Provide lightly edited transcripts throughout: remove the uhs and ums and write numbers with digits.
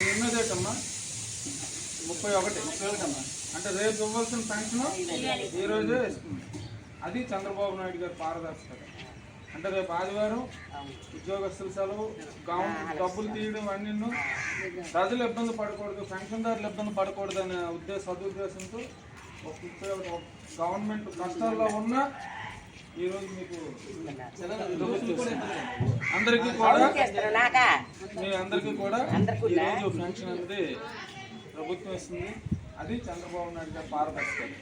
ఎన్నోదేటమ్మా 31 అమ్మా. అంటే రేపు ఇవ్వాల్సిన పెన్షన్ ఈ రోజే ఇస్తుంది. అది చంద్రబాబు నాయుడు గారి పారదర్శకత. అంటే రేపు ఆదివారం ఉద్యోగస్తుల సెలవు, డబ్బులు తీయడం అన్నీ ప్రజలు ఇబ్బంది పడకూడదు, పెన్షన్దారులు ఇబ్బంది పడకూడదు అనే సదుద్దేశంతో గవర్నమెంట్ కష్టాల్లో ఉన్న ఈరోజు మీకు అందరికీ కూడా మీ అందరికీ కూడా ఈరోజు పెన్షన్ అనేది ప్రభుత్వం ఇస్తుంది. అది చంద్రబాబు నాయుడు గారి పారదర్శకత.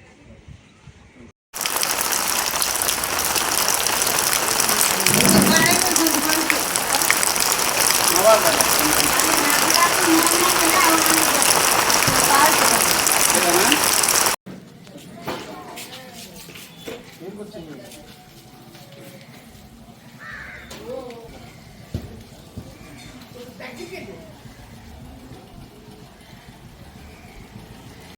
నవాబ్